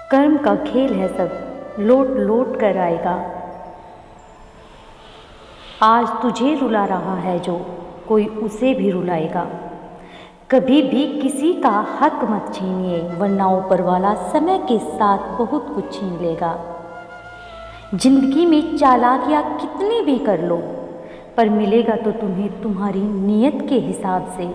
कर्म का खेल है सब, लौट लौट कर आएगा। आज तुझे रुला रहा है जो, कोई उसे भी रुलाएगा। कभी भी किसी का हक मत छीनिए, वरना ऊपर वाला समय के साथ बहुत कुछ छीन लेगा। जिंदगी में चालाकियाँ कितनी भी कर लो, पर मिलेगा तो तुम्हें तुम्हारी नीयत के हिसाब से।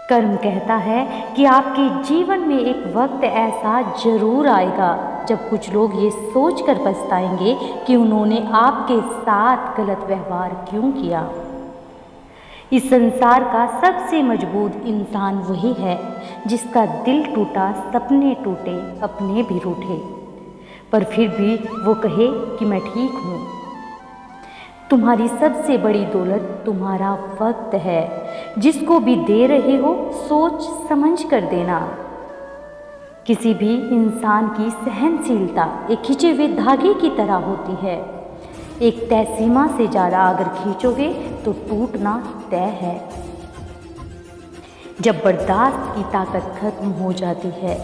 कर्म कहता है कि आपके जीवन में एक वक्त ऐसा जरूर आएगा जब कुछ लोग ये सोचकर पछताएंगे कि उन्होंने आपके साथ गलत व्यवहार क्यों किया। इस संसार का सबसे मजबूत इंसान वही है जिसका दिल टूटा, सपने टूटे, अपने भी रूठे, पर फिर भी वो कहे कि मैं ठीक हूँ। तुम्हारी सबसे बड़ी दौलत तुम्हारा वक्त है। जिसको भी दे रहे हो सोच समझ कर देना। किसी भी इंसान की सहनशीलता एक खिंचे हुए धागे की तरह होती है। एक तय सीमा से ज़्यादा अगर खींचोगे तो टूटना तय है। जब बर्दाश्त की ताकत खत्म हो जाती है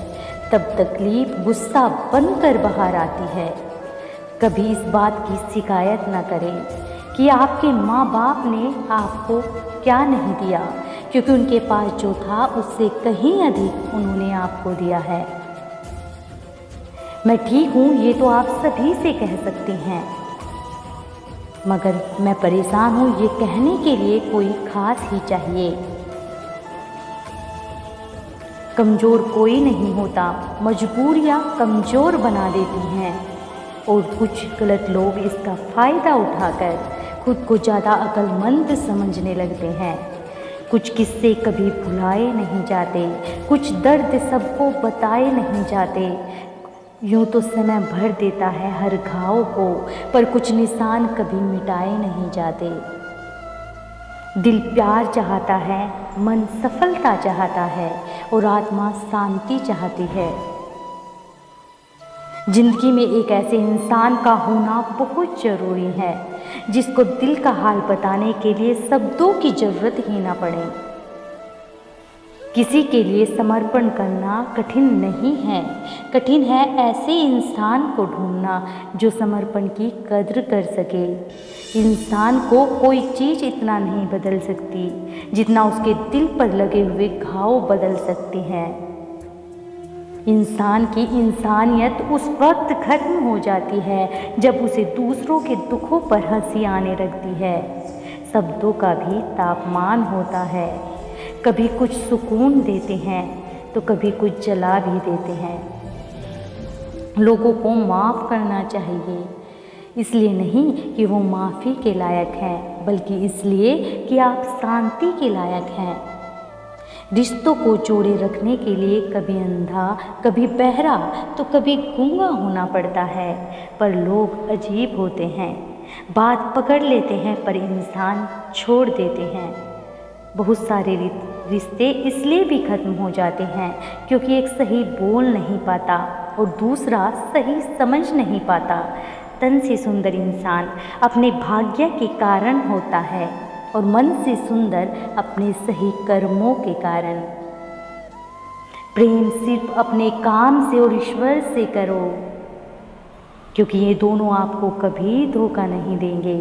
तब तकलीफ गुस्सा बनकर बाहर आती है। कभी इस बात की शिकायत न करें कि आपके माँ बाप ने आपको क्या नहीं दिया, क्योंकि उनके पास जो था उससे कहीं अधिक उन्होंने आपको दिया है। मैं ठीक हूँ ये तो आप सभी से कह सकते हैं, मगर मैं परेशान हूँ ये कहने के लिए कोई खास ही चाहिए। कमज़ोर कोई नहीं होता, मजबूरियाँ कमज़ोर बना देती हैं, और कुछ गलत लोग इसका फ़ायदा उठाकर खुद को ज़्यादा अक्लमंद समझने लगते हैं। कुछ किस्से कभी भुलाए नहीं जाते, कुछ दर्द सबको बताए नहीं जाते। यूँ तो समय भर देता है हर घाव को, पर कुछ निशान कभी मिटाए नहीं जाते। दिल प्यार चाहता है, मन सफलता चाहता है, और आत्मा शांति चाहती है। जिंदगी में एक ऐसे इंसान का होना बहुत ज़रूरी है जिसको दिल का हाल बताने के लिए शब्दों की ज़रूरत ही ना पड़े। किसी के लिए समर्पण करना कठिन नहीं है, कठिन है ऐसे इंसान को ढूंढना जो समर्पण की कद्र कर सके। इंसान को कोई चीज़ इतना नहीं बदल सकती जितना उसके दिल पर लगे हुए घाव बदल सकती है। इंसान की इंसानियत उस वक्त खत्म हो जाती है जब उसे दूसरों के दुखों पर हंसी आने लगती है। शब्दों का भी तापमान होता है, कभी कुछ सुकून देते हैं तो कभी कुछ जला भी देते हैं। लोगों को माफ़ करना चाहिए, इसलिए नहीं कि वो माफ़ी के लायक हैं, बल्कि इसलिए कि आप शांति के लायक हैं। रिश्तों को जोड़े रखने के लिए कभी अंधा, कभी बहरा, तो कभी गूंगा होना पड़ता है, पर लोग अजीब होते हैं। बात पकड़ लेते हैं पर इंसान छोड़ देते हैं। बहुत सारे रिश्ते इसलिए भी खत्म हो जाते हैं क्योंकि एक सही बोल नहीं पाता और दूसरा सही समझ नहीं पाता। तन से सुंदर इंसान अपने भाग्य के कारण होता है और मन से सुंदर अपने सही कर्मों के कारण। प्रेम सिर्फ अपने काम से और ईश्वर से करो, क्योंकि ये दोनों आपको कभी धोखा नहीं देंगे।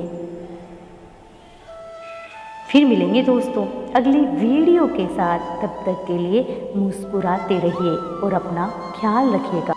फिर मिलेंगे दोस्तों अगली वीडियो के साथ, तब तक के लिए मुस्कुराते रहिए और अपना ख्याल रखिएगा।